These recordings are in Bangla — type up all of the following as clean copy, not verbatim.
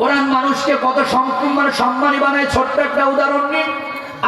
কোরআন মানুষকে কত সম্মানী বানায়। ছোট্ট একটা উদাহরণ নিন।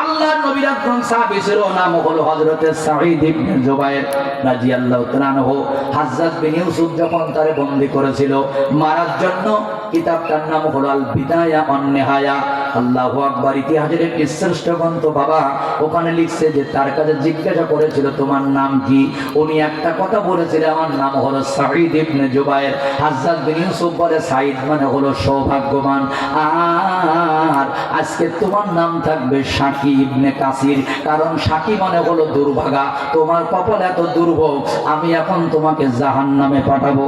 আল্লাহর নবীর একজন সাহাবী ছিল, নাম হলো হযরত সাঈদ ইবনে জুবায়ের রাদিয়াল্লাহু তাআলা আনহু। হাজ্জাজ বিন ইউসুফ যখন তারে বন্দী করেছিল মারার জন্য, কিতাবটার নাম হলো আল বিদায়া ওয়ান নিহায়া। আল্লাহু আকবার। ইতিহাসের একটি শ্রেষ্ঠ গ্রন্থ বাবা। ওখানে লিখছে যে তার কাছে জিজ্ঞাসা করেছিল তোমার নাম কি? উনি একটা কথা বলেছিল, আমার নাম হলো সাঈদ ইবনে জুবায়ের। হাজ্জাজ বিন ইউসুফ বলে সাঈদ মানে হলো সৌভাগ্যবান, আর আজকে তোমার নাম থাকবে শাকি ইবনে কাসির, কারণ শাকি মানে হলো দুর্ভাগা। তোমার কপাল এত দুর্ভোগ, আমি এখন তোমাকে জাহান্নামে পাঠাবো,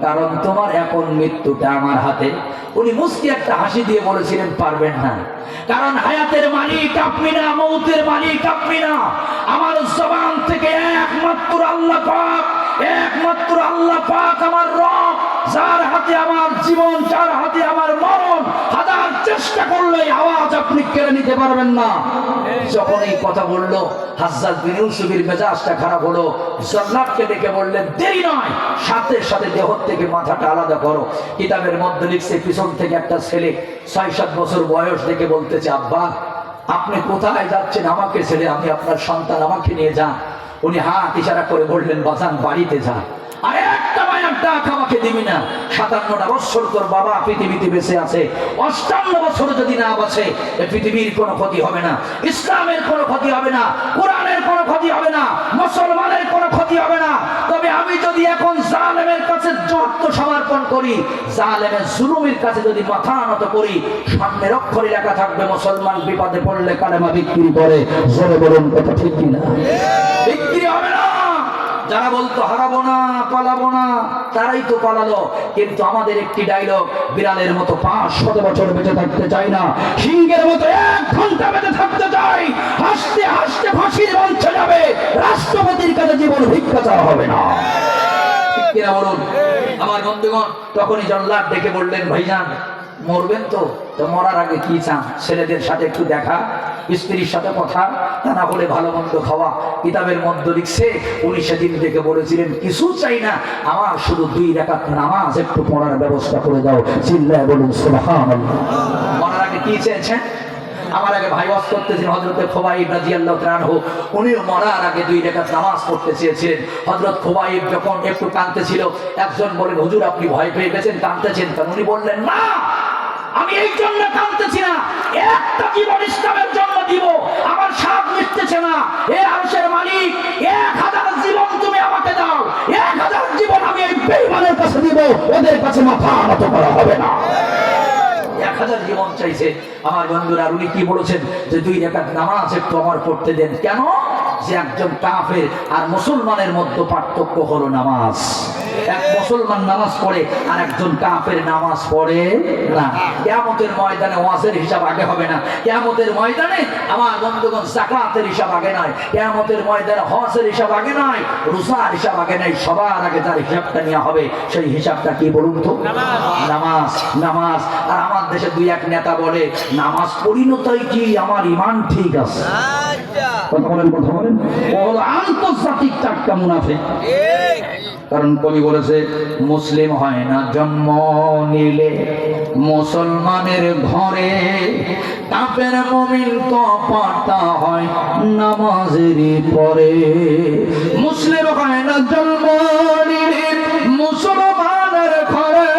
কারণ তোমার এখন মৃত্যুটা আমার হাতে। উনি মুস্কি একটা হাসি দিয়ে বলেছিলেন পারবেন না, কারণ হায়াতের মালিক আপনি না, মৌতের মালিক আপনি না। আমার জবান থেকে একমাত্র আল্লাহ পাক, একমাত্র আল্লাহ পাক আমার রব, যার হাতে আমার জীবন, যার হাতে আমার মরণ। হাজার চেষ্টা করলে আওয়াজ আপনি কেড়ে নিতে পারবেন না। যখন এই কথা বললো হাজ্জাজ বিন ইউসুফের মেজাজটা খারাপ হলো। জল্লাদকে ডেকে বললেন দেরি নয়, সাথে সাথে দেহ থেকে মাথাটা আলাদা করো। কিতাবের মধ্যে লিখছে পিছন থেকে একটা ছেলে ৬-৭ বছর বয়স দেখে বলতেছে আব্বা আপনি কোথায় যাচ্ছেন? আমাকে ছেড়ে, আমি আপনার সন্তান, আমাকে নিয়ে যান। উনি হাত ইশারা করে বললেন বাজান বাড়িতে যা, আর একটা মায়ের ডাক আমাকে দিবি না। ৫৭টা বছর তোর বাবা পৃথিবীতে বেঁচে আছে, ৫৮ বছর যদি না বাঁচে এ পৃথিবীর কোনো ক্ষতি হবে না, ইসলামের কোনো ক্ষতি হবে না, কোরআনের কোনো ক্ষতি হবে না, মুসলমানের কোনো ক্ষতি হবে না। তবে আমি যদি এখন জালেমের কাছে আত্মসমর্পণ করি, জালেমের জুলুমের কাছে যদি মাথা নত করি, সামনের অক্ষরে লেখা থাকবে মুসলমান বিপদে পড়লে কালেমা বিক্রি করে। জোরে বলুন কথা ঠিক কিনা? বিক্রি হবে না। যারা বলতো হারাবো না, পালাবো না, তারাই তো পালালো। কিন্তু আমাদের একটি ডায়লগ, বিড়ালের মতো ৫০০ বছর বেঁচে থাকতে চাই না, সিংহের মতো ১ ঘন্টা বেঁচে থাকতে চাই। হাসতে হাসতে ফাঁসির মঞ্চে যাবে, রাষ্ট্রপতির কাছে জীবন ভিক্ষা চাওয়া হবে না। ঠিক কিনা বলুন? আমার বন্ধুগণ, তখনই জল্লাদ ডেকে বললেন ভাইজান মরবেন তো? তো মরার আগে কি চান? ছেলেদের সাথে একটু দেখা, স্ত্রীর সাথে কথা, তা না হলে ভালো মন্দ খাওয়া। কিতাবের মধ্যে লিখছে উনি সেদিন থেকে বলেছিলেন কিছু চাই না, আমার শুধু ২ রাকাত নামাজ একটু পড়ার ব্যবস্থা করে দাও। চিল্লায় বলুন সুবহানাল্লাহ। মরার আগে কি চেয়েছেন? আমার আগে ভাই ওয়াজ করতেছেন হযরত খুবাইব রাদিয়াল্লাহু তাআলা আনহু, উনিও মরার আগে ২ রাকাত নামাজ পড়তে চেয়েছিলেন। হযরত খুবাইব যখন একটু কাঁদতেছিল, একজন বলেন হুজুর আপনি ভয় পেয়ে গেছেন, কাঁদতেছেন কেন? উনি বললেন না, আমি এই জন্য কাঁদতেছি না, একটা জীবন ইসলামের জন্য দিব, আমার স্বাদ মিটতেছে না। এ আরশের মালিক, ১০০০ জীবন তুমি আমাকে দাও, ১০০০ জীবন আমি এই বেঈমানের কাছে দিব, ওদের কাছে মাথা নত করা হবে না। ১০০০ জীবন চাইছে আমার বন্ধুরা। উনি কি বলেছেন যে ২ রাকাত নামাজ একটু আমার পড়তে দেন। কেন? যে একজন কাফের আর মুসলমানের মধ্যে পার্থক্য হলো নামাজ। এক মুসলমান নামাজ পড়ে আর একজন কাফের নামাজ পড়ে না। কিয়ামতের ময়দানে ওয়াজের হিসাব আগে হবে না, কিয়ামতের ময়দানে আমার বন্ধুগণ যাকাতের হিসাব আগে নয়, কিয়ামতের ময়দানে হজের হিসাব আগে নয়, রোজার হিসাব আগে নাই। সবার আগে যার হিসাবটা নেওয়া হবে সেই হিসাবটা কি বলুন তো? নামাজ। নামাজ। আর আমার দেশে ২-১ নেতা বলে নামাজ পড়ি না তাই কি আমার ঈমান ঠিক আছে। কথা বলেন, কথা বলেন। ও হলো আন্তর্জাতিক টাটকা মুনাফিক। কারণ কবি বলেছে মুসলিম হয় না জন্ম নিলে মুসলমানের ঘরে, কাফের মুমিন তো পাতা হয় নামাজেরই পরে। মুসলিম হয় না জন্ম নিলে মুসলমানের ঘরে,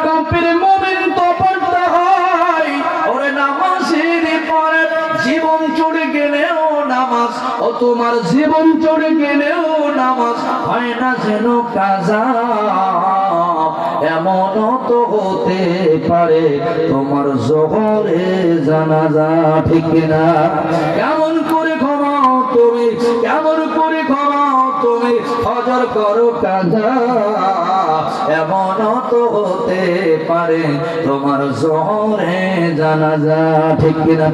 কাফের মুমিন তো পাতা হয় ওরে নামাজেরই পরে। জীবন চলে গেলেও নামাজ, ও তোমার জীবন চলে গেলেও নামাজ হয় না যেন কাজা। এমনও তো হতে পারে তোমার জোহরে জানাজা। ঠিক না? কেমন করে ঘুমাও তুমি, কেমন করে ঘুমাও তুমি, ফজর করো কাজা। এমনও তো হতে পারে তোমার জোহরে জানাজা। ঠিক কিনা?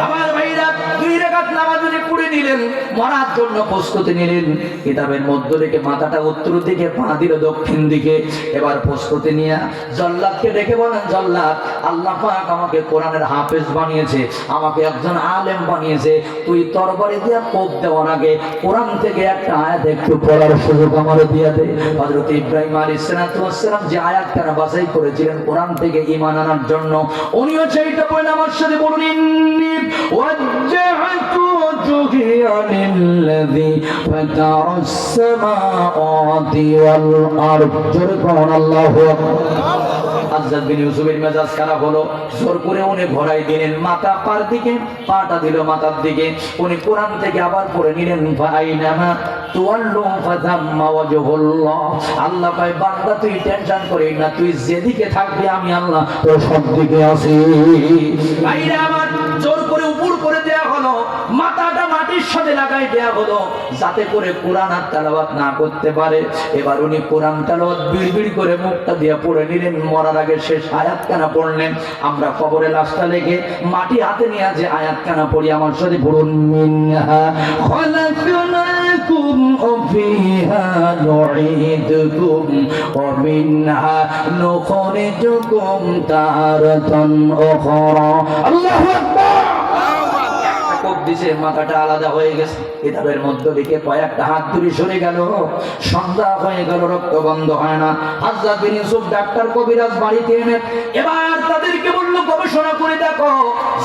আমার ভাইরা ২ রাকাত নামাজ যদি পড়ে নিলেন, মরার জন্য প্রস্তুতি নিলেন। কিতাবের মধ্য থেকে মাথাটা উত্তর দিকে, পা দিল দক্ষিণ দিকে। এবার প্রস্তুতি নিয়ে জল্লাদকে ডেকে বলেন, জল্লাদ, আল্লাহ পাক আমাকে কোরআনের হাফেজ বানিয়েছে, আমাকে একজন আলেম বানিয়েছে, তুই তরবারি দিয়ে কোপ দেওয়ার আগে কোরআন থেকে একটা আয়াত একটু পড়ার সুযোগ আমার দিয়ে দে। হযরত ইব্রাহিম আলাইহিস সালাম যে আয়াতটা বাছাই করেছিলেন কোরআন থেকে ঈমান আনার জন্য, উনিও সেইটা বলেন আমার সাথে বলুন, ইন্নী ওয়াজ্জাহতু ওয়াজহিয়া লিল্লাযী ফাতারাস সামাওয়াতি ওয়াল আরদ। জোরে বলুন আল্লাহু আকবার। হাজ্জাজ বিন ইউসুফের মেজাজ খারাপ হলো, জোর করে উনি ঘোরাই দিলেন মাথা পার দিকে, পাটা দিল মাথার দিকে। উনি কোরআন থেকে আবার পড়ে নিলেন, ফাইনামা তুওয়াল্লু ফাতাম্মা ওয়াজহুল্লাহ। আল্লাহ কয়, বান্দা তুই টেনশন করিস না, তুই যেদিকে থাকবি আমি আল্লাহ তোর সব দিকে আছি। ভাইরা আমার, জোর করে উপর করে দেয়া হলো, মাথাটা মাটির সাথে লাগাই দেয়া হলো, যাতে করে কোরআন আর তেলাওয়াত না করতে পারে। এবার উনি কোরআন তেলাওয়াত বিড়বিড় করে মুখটা দিয়ে পড়ে নিলেন। মরার আগে শেষ আয়াত কানা পড়লেন। আমরা কবরে লাশটা লেগে মাটি হাতে নিয়ে যে আয়াত কানা পড়ি, আমার সাথে পড়ুন, মিনহা খালাকনাকুম ওয়া ফিহা নুঈদুকুম ওয়া মিনহা নুখরিজুকুম তারাতান উখরা। আল্লাহু আকবার। দিছে, মাথাটা আলাদা হয়ে গেছে। কিতাবের মধ্য থেকে কয়েকটা হাত দূরে সরে গেল, সন্ধ্যা হয়ে গেল, রক্ত বন্ধ হয় না। হাজ্জাজ বিন ইউসুফ ডাক্তার কবিরাজ বাড়িতে এনে এবার তাদেরকে বলল, গবেষণা করে দেখো,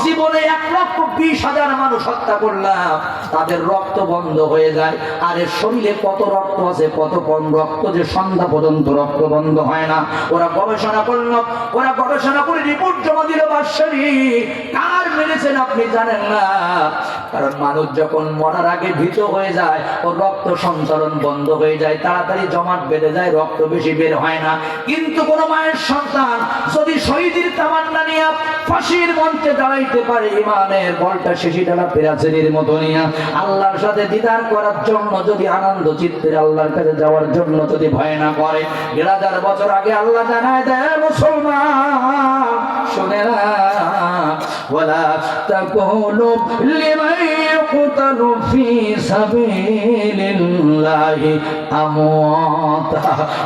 জীবনে 1,20,000 মানুষ হত্যা করলাম, তাদের রক্ত বন্ধ হয়ে যায়, আর এর শরীরে কত রক্ত আছে, কত কম রক্ত যে সন্ধ্যা পর্যন্ত রক্ত বন্ধ হয় না। ওরা গবেষণা করলো, ওরা গবেষণা করে রিপোর্ট জমা দিল বাদশাহী। কার মেরেছেন আপনি জানেন না, কারণ মানুষ যখন মরার আগে ভীত হয়ে যায়, ওর রক্ত সঞ্চালন বন্ধ হয়ে যায়, তাড়াতাড়ি জমাট বেঁধে যায়, রক্ত বেশি বের হয় না। কিন্তু কোন মায়ের সন্তান যদি শহীদের তামান্না নিয়ে ফাঁসির মঞ্চে দাঁড়াইতে পারে, ইমানের বলটা শেষি ডালা পেরাচেরির মতো নিয়ে আল্লাহর সাথে দিদার করার জন্য, যদি আনন্দ চিত্তের আল্লাহর কাছে যাওয়ার জন্য যদি ভয় না করে, 1000 বছর আগে আল্লাহ জানায় দেয়, মুসলমান শুনে না, ওয়ালা তাকুলু লিমান ইয়ুকতালু ফি সাবিলিল্লাহি আমওয়াতা।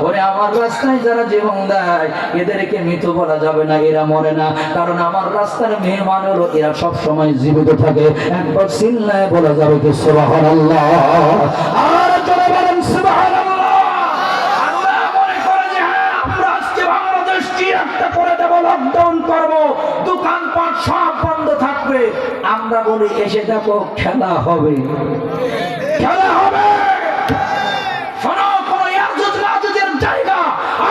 ওরে আমার রাস্তায় যারা জীবন দেয়, এদেরকে মৃত বলা যাবে না, এরা মরে না, কারণ আমার রাস্তার মেহমান হলো, এরা সব সময় জীবিত থাকে। একবার চিল্লায় বলা যাবে কি সুবহানাল্লাহ, আর জোরে বলেন সুবহানাল্লাহ। আল্লাহ মনে করে যে হ্যাঁ, আমরা আজকে বাংলাদেশ কি একটা করে দেব, লকডাউন করব, দোকানপাট সব বন্ধ থাকবে। আমরা বলি এসে দেখো, খেলা হবে, খেলা হবে। শোনো, কোন ইয়াজুজ মাজুজের জায়গা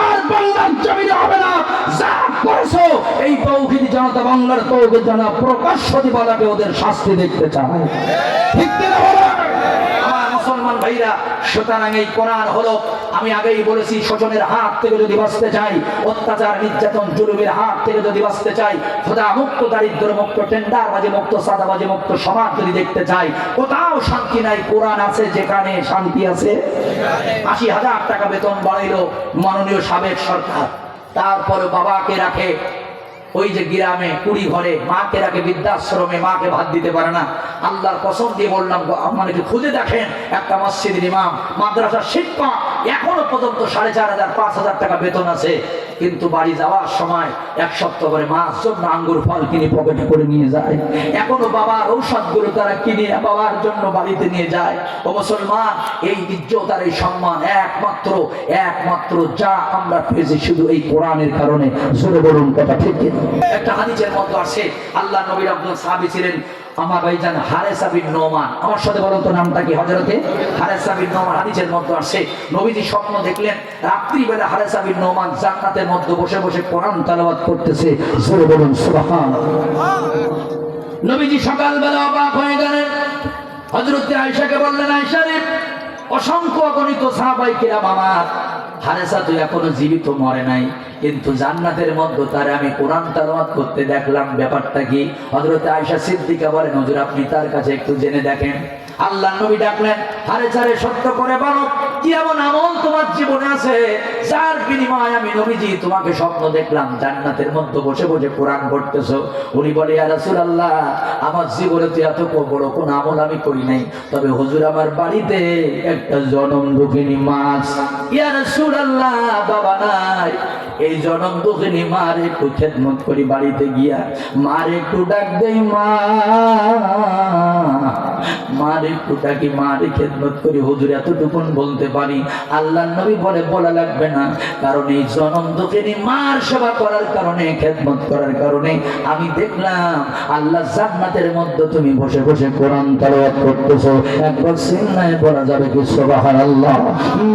আর বাংলার জমিনে হবে না। যা করেছো এই তৌহিদি জনতা, বাংলার তৌহিদ জনতা প্রকাশ্য দিবালাকে ওদের শাস্তি দেখতে চায়, ঠিক না বলো আমার মুসলমান ভাইরা? সুতরাং এই কোরআন হলো, আমি আগেই বলেছি, শোষণের হাত থেকে যদি বাঁচতে চাই, অত্যাচার নির্যাতন জুলুমের হাত থেকে যদি বাঁচতে চাই, খোদা মুক্ত, দারিদ্র মুক্ত, টেন্ডারবাজি মুক্ত, সাদাবাজি মুক্ত সমাজ যদি দেখতে চাই, কোথাও শান্তি নাই, কোরআন আছে যেখানে শান্তি আছে। 80,000 টাকা বেতন বাড়াইলো মাননীয় সাবেক সরকার, তারপরে বাবাকে রাখে ওই যে গ্রামে 20 ঘরে, মাকে রাখে বৃদ্ধাশ্রমে, মাকে ভাত দিতে পারে না। আল্লাহর কসম দিয়ে বললাম, মানে খুঁজে দেখেন একটা মসজিদের ইমাম, মাদ্রাসার শিক্ষক, এখনো পর্যন্ত 4,500 5,000 টাকা বেতন আছে, কিন্তু বাড়ি যাওয়ার সময় 1 সপ্তাহ করে মাছ জন্য আঙ্গুর ফল কিনে পকেটে করে নিয়ে যায়। এখনো বাবার ঔষধগুলো তারা কিনে বাবার জন্য বাড়িতে নিয়ে যায়। ও মুসলমান, এই ইজ্জত আর এই সম্মান একমাত্র যা আমরা পেয়েছি শুধু এই কোরআনের কারণে। জোরে বলুন কথা ঠিক কিনা? একটা হাদিসের মধ্যে আছে, আল্লাহ নবীর একজন সাহাবী ছিলেন আমার ভাইজান হারেসা বিন নোমান। আমার সাথে বলুন তো নামটা কি? হযরতে হারেসা বিন নোমান। হাদিসের মধ্যে আছে, নবীজি স্বপ্ন দেখলেন, রাত্রিবেলা হারেসা বিন নোমান জান্নাতের মধ্যে বসে বসে কোরআন তেলাওয়াত করতেছে। জোরে বলুন সুবহানাল্লাহ। নবীজি সকালবেলা অবাক হয়ে গেলেন, হযরতে আয়েশাকে বললেন, আয়েশা রে, অসংখ্য অগণিত সাহাবায়ে কিরাম আমার, হারেসা তো এখনো জীবিত, মরে নাই, কিন্তু জান্নাতের মধ্যে তারে আমি কোরআন তেলাওয়াত করতে দেখলাম, ব্যাপারটা কি? হযরতে আয়েশা সিদ্দিকা বলেন, হুজুর আপনি তার কাছে একটু জেনে দেখেন। আল্লাহর নবী ডাকলেন, হারেসারে সত্য করে বলো কি এমন আমল তোমার জীবনে আছে যার বিনিময়ে আমি নবীজি তোমাকে স্বপ্ন দেখলাম জান্নাতের মধ্যে বসে বসে কোরআন পড়তেছো? উনি বলে, ইয়া রাসূলুল্লাহ, আমার জীবনে তো এত বড় কোন আমল আমি করি নাই, তবে হুজুর আমার বাড়িতে একটা জনম দুঃখিনী মা আছে। ইয়া রাসূলুল্লাহ, বাবা নাই, এই জনম দুঃখিনী মার একটু খেদমত করি, বাড়িতে গিয়া মার একটু ডাক দেই, মা মার একটু ডাকি, মার খেদমত করি। হুজুর এতটুকুন বলতে পারি। আল্লাহর নবী বলে, বলা লাগবে না, কারণ এই জনম দুঃখিনী মার সেবা করার কারণে, খেদমত করার কারণে আমি দেখলাম আল্লাহ জান্নাতের মধ্যে তুমি বসে বসে কোরআন তেলাওয়াত করতেছো। একবার সিন্নায় বলা যাবে কি সুবহানাল্লাহ।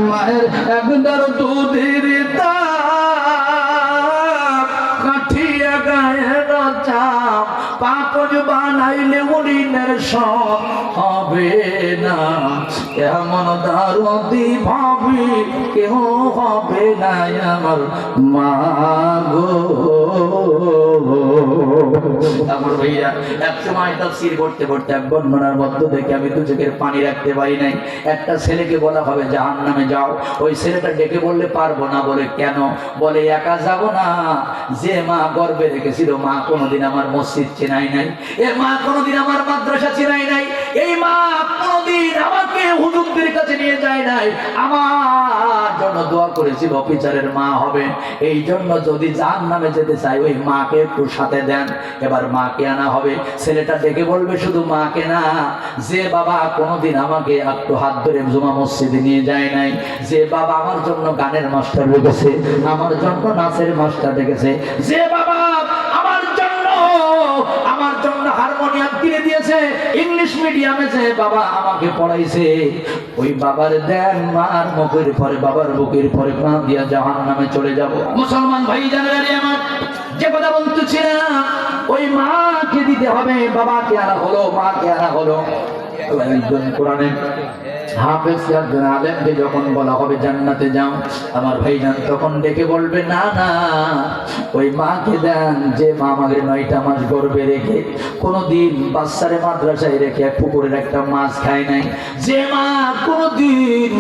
মায়ের একদার দুধের কাঠিয়া গায়ের চাপ পাকজ বানাইলে উড়িনের সব হবে না, এমন দারুদি ভাবি কেউ হবে না আমার মা গো। আমার ভাইয়া এক সময় তাফসীর পড়তে পড়তে এক বর্ণনার মধ্য থেকে আমি দু চোখের পানি রাখতে পারি নাই। একটা ছেলেকে বলা হবে জাহান্নামে যাও, ওই ছেলেটা ডেকে বললে পারবো না। বলে কেন? বলে একা যাব না, যে মা গর্ভে রেখেছিল মা কোনোদিন আমার মসজিদ চেনাই নাই, এ মা কোনোদিন আমার মাদ্রাসা চেনাই নাই, এই মা কোনোদিন আমাকে হুজুরদের কাছে নিয়ে যায় নাই, আমার জন্য দোয়া করেছিল অফিসারের মা হবে। এই জন্য যদি জাহান্নামে যেতে চাই ওই মাকে একটু সাথে দেন। এবার মাকে আনা হবে, ছেলেটা ডেকে বলবে শুধু মাকে না, যে বাবা কোনোদিন আমাকে একটু হাত ধরে জুমা মসজিদে নিয়ে যায় নাই, যে বাবা আমার জন্য গানের মাস্টার রেখেছে, আমার জন্য নাচের মাস্টার রেখেছে, যে বাবা আমার জন্য হারমোনিয়াম কিনে দিয়েছে, ইংলিশ মিডিয়ামে যে বাবা আমাকে পড়াইছে, ওই বাবার দেন মার মুখের পরে, বাবার বুকের পরে পা দিয়া জাহান্নামে চলে যাব। মুসলমান ভাই জানেন আমার যে কথা বলতেছিলাম, ওই মাকে দিতে হবে। বাবাকে আনা হলো, মাকে আনা হলো। একজন কোরআনের হাফেজ একজন আলেমকে যখন বলা হবে জান্নাতে যাও, আমার ভাইজান তখন ডেকে বলবে, না না, ওই মাকে দেন যে মা আমাকে 9টা মাস গর্ভে রেখে কোনোদিন বাচ্চারে মাদ্রাসায় রেখে পুকুরের একটা মাছ খায় নাই, যে মা কোনোদিন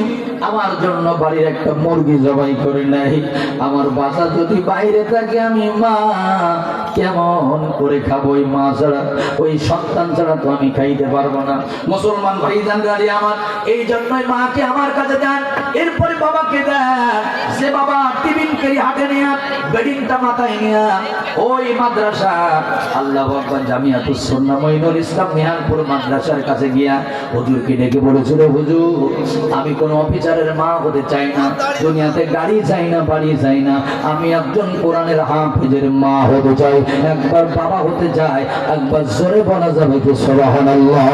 আমার জন্য বাড়ির একটা মুরগি জবাই করে নাই, আমার বাচ্চা যদি বাইরে থাকে আমি মা কেমন করে খাবো? ওই মা ছাড়া, ওই সন্তান ছাড়া তো আমি খাইতে পারবো না। মুসলমান ভাইজান গাড়ি আমার, এই জন্যই মাকে আমার কাছে দেন, এরপরে বাবাকে দেন, যে বাবা টিফিন কেরি হাতে নিয়ে বেডিংটা মাথায় নিয়ে ওই মাদ্রাসা আল্লাহু আকবার জামিয়াতুস সুন্নাহ মঈনুল ইসলাম মিহানপুর মাদ্রাসার কাছে গিয়া হুজুরকে ডেকে বলেছিল, হুজুর আমি কোনো অফিসারের মা হতে চাই না, দুনিয়াতে গাড়ি চাই না, বাড়ি চাই না, আমি একজন কোরআনের হাফেজের মা হতে চাই। একবার বাবা হতে চাই, একবার জোরে বলা যাবে কি সুবহানাল্লাহ।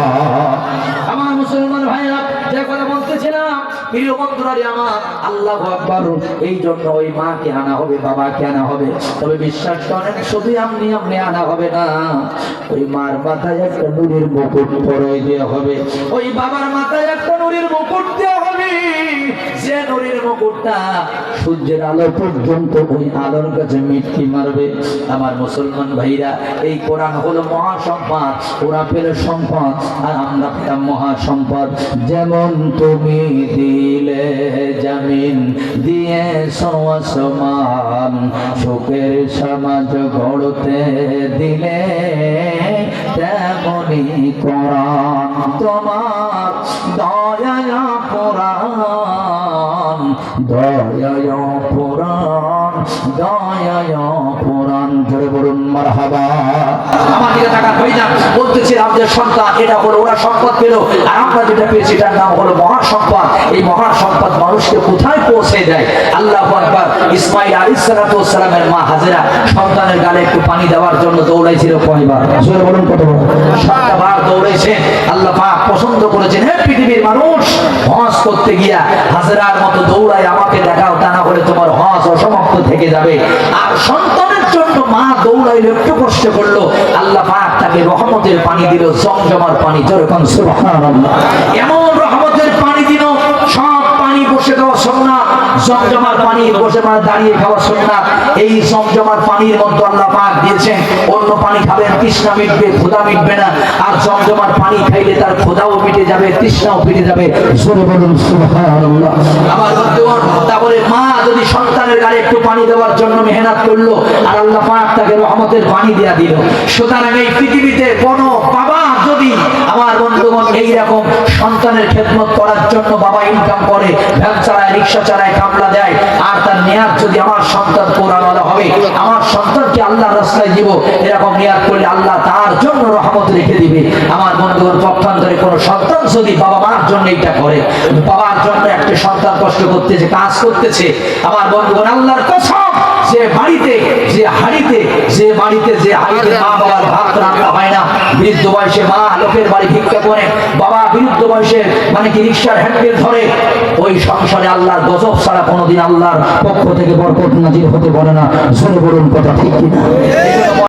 আমার মুসলমান ভাইরা যে কথা বলতেছিলাম, প্রিয় বন্ধুরা আমার, আল্লাহু আকবার। এই জন্য ওই মাকে আনা হবে, বাবাকে আনা হবে। তবে বিশ্বাস করেন শুধু আপনি আনা হবে না, ওই মার মাথায় একটা নুরের মুকুট পরিয়ে দেওয়া হবে, ওই বাবার মাথায় একটা নুরের মুকুট দেওয়া হবে, যে নুরের মুকুটটা সূর্যের আলো পর্যন্ত ওই আলোর কাছে মিটকি মারবে। আমার মুসলমান ভাইরা, এই কোরআন হলো মহাসম্পদ, ওরা পেলে সম্পদ আর আমরা পেলাম মহাসম্পদ। যেমন তুমি দিলে জমিন দিয়ে সমান, সুখের সমাজ গড়তে দিলে তেমনি কোরআন তোমার দয়া পুরাণ, দয়া পুরাণ, দয়া পুরাণ। জোরে বলুন মারহাবা। আমার দিকে টাকা হয়ে যান, বলতেছিলাম যে সন্তান এটা হলো, ওরা সম্পদ পেল, আর আমরা যেটা পেয়েছি এটার নাম হলো মহাসম্পদ। এই মহাসম্পদ মানুষকে কোথায় পৌঁছে দেয়? আল্লাহু আকবার। ইসমাঈল আলাইহিস সালাতু ওয়াস সালামের মা হাজেরা সন্তানের গালে একটু পানি দেওয়ার জন্য দৌড়াইছিল কয়বার? জোরে বলুন কতবার? 7টা বার দৌড়াইছে। আল্লাহ পাক পছন্দ করেছেন, হে পৃথিবীর মানুষ, হজ করতে গিয়া হাজেরার মতো দৌড়ায় আমাকে দেখাও, তা না হলে তোমার হজ অসমাপ্ত থেকে যাবে। আর সন্তানের জন্য মা দৌড়াইলে একটু কষ্ট করলো, আল্লাহ পাক তাকে রহমতের পানি দিল, জমজমার পানি। যেরকম সুবহানাল্লাহ, এমন রহমতের পানি দিল, সব পানি বসে দেওয়া সুন্নাত, জমজমার পানি বসে মানে দাঁড়িয়ে খাওয়া সুন্নাত। এই জমজমার পানির মধ্যে আল্লাহ পাক দিয়েছেন অন্য পানি খাবেন তৃষ্ণা মিটবে, ক্ষুধা মিটবে না। আর জমজমার পানি খাইলে তার ক্ষুধাও মিটে যাবে, তৃষ্ণাও মিটে যাবে। জোরে বলুন সুবহানাল্লাহ। আমার বন্ধুগণ, তাহলে মা যদি সন্তানের গায়ে একটু পানি দেওয়ার জন্য মেহনত করলো আর আল্লাহ পাক তাকে রহমতের পানি দেয়া দিল। সুতরাং এই পৃথিবীতে কোনো বাবা যদি আমার বন্ধুগণ এইরকম সন্তানের খেদমত করার জন্য বাবা ইনকাম করে, ভ্যান চালায়, রিক্সা চালায়, কামলা দেয়, আর তার নিয়াত যদি আমার সন্তান কোরআনওয়ালা হবে, আমার সন্তানকে আল্লাহর রাস্তায় দিব, এরকম নিয়াত করলে আল্লাহ তার জন্য রহমত রেখে দিবে। আমার বন্ধুগণ, পক্ষান্তরে কোনো সন্তান যদি বাবা মার জন্য এটা করে, বাবার জন্য একটা সন্তান কষ্ট করতেছে, কাজ করতেছে, আমার বন্ধুগণ আল্লাহর কসম, যে বাড়িতে মা বাবার ভাত রান্না হয় না, বৃদ্ধ বয়সে মা লোকের বাড়ি ভিক্ষা করে, বাবা বৃদ্ধ বয়সে মানে কি রিক্সার হ্যান্ডেল ধরে, ওই সংসারে আল্লাহর গজব ছাড়া কোনোদিন আল্লাহর পক্ষ থেকে বরকত নাজিল হতে পারে না। জোরে বলুন কথা ঠিক কিনা?